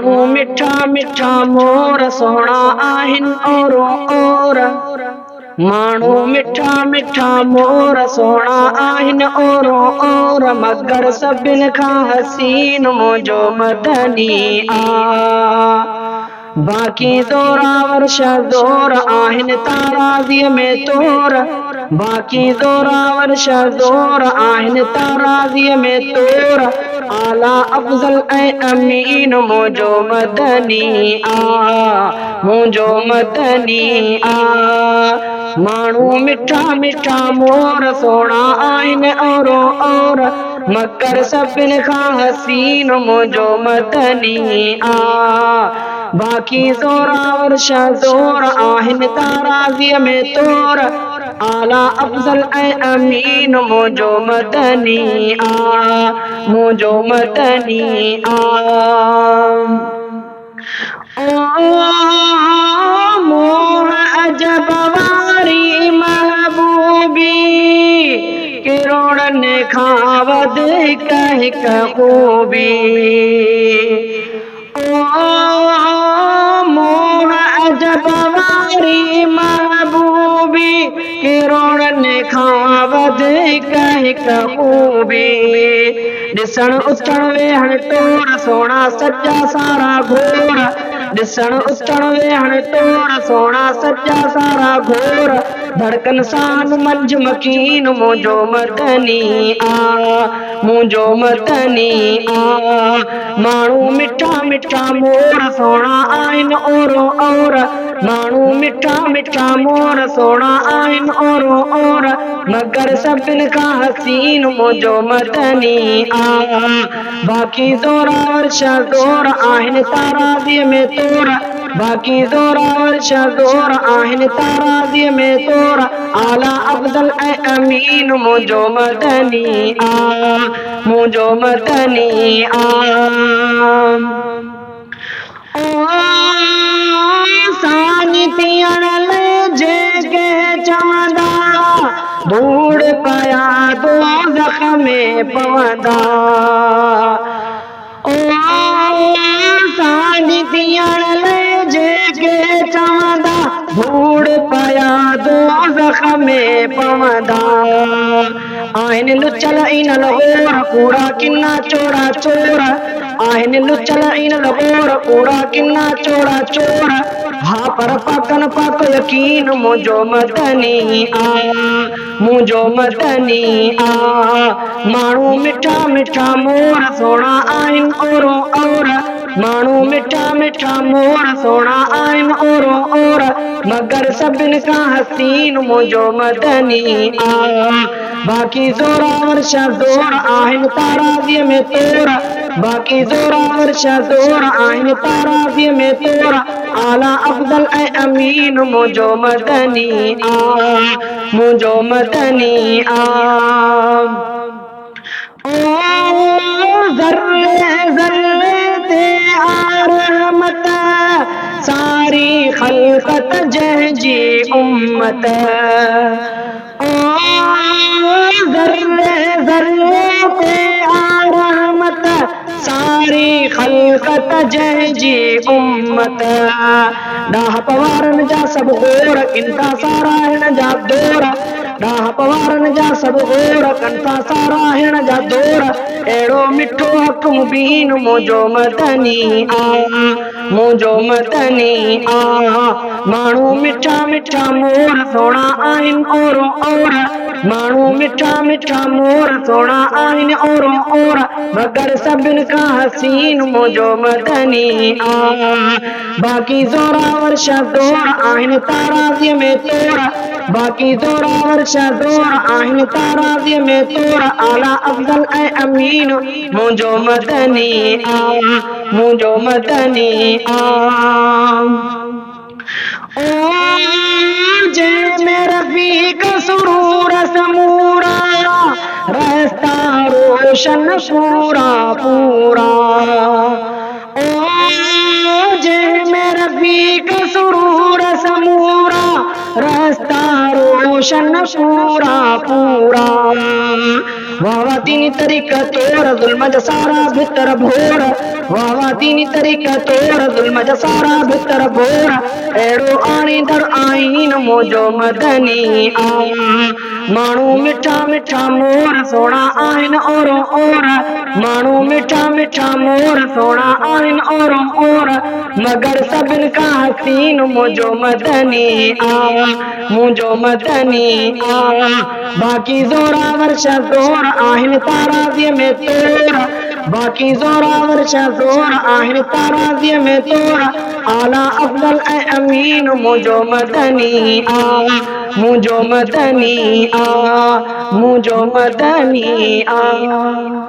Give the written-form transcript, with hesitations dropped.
माण्हू मिठा मिठा मोर सोना आहिन और माण्हू मिठा मिठा मोर सोना आहिन और मगर सभिन खां हसीन मुंहिंजो मदनी आ। बाक़ी ज़ोरावर शज़ोर आहिन ताराज़ीअ में तोर, बाक़ी ज़ोरावर शज़ोर आहिन ताराज़ीअ में तोर। आला अफ़ज़ल ऐं अमीन मुंहिंजो मदनी आ, मुंहिंजो मदनी आ। माण्हू मिठा मिठा मोर सोना आहिन और मगर सभिन खां हसीन मुंहिंजो मदनी आ। बाक़ी ज़ोरावर शज़ोर आहिन ताराज़ीअ में तोर। आला अफ़ज़ल ऐं अमीन मुंहिंजो मदनी आ, मुंहिंजो मदनी आ। ओ मोह अजब वारी महबूबी, किरोड़न खां वधीक हिक खूबी। मोह अजब वारी महबूबी, किरोड़न खां वधीक हिक खूबी। ॾिसण उथण वेहण टोर सोना सॼा सारा घोर, ॾिसण उथण वेहण टोर सोना सॼा सारा घोर। धड़कन सान मंझ मकीन मुंहिंजो मदनी आ, मुंहिंजो मदनी आ। माण्हू मिठा मिठा मोर सोना आहिन और माण्हू मिठा मिठा मोर सोना आहिन और मगर सभिन खां हसीन मुंहिंजो मदनी आ। बाक़ी ज़ोरावर शज़ोर आहिन ताराज़ीअ में तोर, बाक़ी ज़ोरावर शज़ोर आहिन ताराज़ीअ में तोर। आला अफ़ज़ल ऐं अमीन मुंहिंजो मदनी आ, मुंहिंजो मदनी आ। सानी थियण लाइ जेके चवंदा, धूड़ पया दोज़ख में पवंदा। सानी थियण लाइ जेके चवंदा, धूड़ पया दोज़ख में पवंदा। आहिन लुचल इन लाहौर कूड़ा किना चोरा चोर, आहिन लुचल इन लाहौर कूड़ा किना चोरा चोर। हा पर पाकन पाक यकीन मुंहिंजो मदनी आ, मुंहिंजो मदनी आ। माण्हू मिठा मिठा मोर सोना आहिन और माण्हू मिठा मिठा मोर सोना आहिन और मगर सभिन खां हसीन मुंहिंजो मदनी आ। बाक़ी ज़ोरावर शज़ोर आहिन ताराज़ीअ में तोर, बाक़ी ज़ोरावर शज़ोर आहिन ताराज़ीअ में तोर। आला अफ़ज़ल ऐं अमीन मुंहिंजो मदनी आ, मुंहिंजो मदनी आ। ज़र्रे ज़र्रे ते आ रहमत, सारी ख़ल्क़त जंहिंजी उम्मत। ज़र्रे ज़र्रे ते आ रहमत, सारी ख़ल्क़त जंहिंजी उम्मत। ॾाह पवारनि जा सभु गोर किन था सारा हिन जा दौर, ॾाह पवारनि जा सभु गोर कनि था सारा हिन जा दौर। अहिड़ो मिठो हक़ मुबीन मुंहिंजो मदनी आ, मुंहिंजो मदनी आ। माण्हू मिठा मिठा मोर सोना आहिन और माण्हू मिठा मिठा मोर सोना आहिन और मगर सभिन खां हसीन मुंहिंजो मदनी आ। बाक़ी ज़ोरावर शज़ोर आहिन ताराज़ीअ में तोर, बाक़ी ज़ोरावर शज़ोर आहिन ताराज़ीअ में तोर। आला अफ़ज़ल ऐं अमीन मुंहिंजो मदनी आ, मुंहिंजो मदनी आ। जंहिंमें रफ़ीक सुरूर समूरा, रास्ता रोशन पूरा पूरा। जंहिंमें रफ़ीक सुरूर समूरा, रास्ता रोशन पूरा पूरा। वाह तीन तरीक़ तोर ज़ुल्म जा सारा भितर भोर, वावा दीनी तरीका तोर जुल्म जा सारा भितर बोर एड़ो आणी दर आईन मोजो मदनी आ मानू मिठा मिठा मोर सोना आइन ओरो ओर मानू मिठा मिठा मोर सोना आइन ओरो ओर मगर सबिन का हसीन मुझो मदनी आ मुझो मदनी आ बाकी जोरा वर्षा जोर आहिन ताराज़ीअ में तोर बाकी जोरा वर्षा जोर आहिन ताराज़ीअ में तोर आला अफजल ऐं अमीन मुझो मदनी आ मुझो मदनी आ मुझो मदनी आ।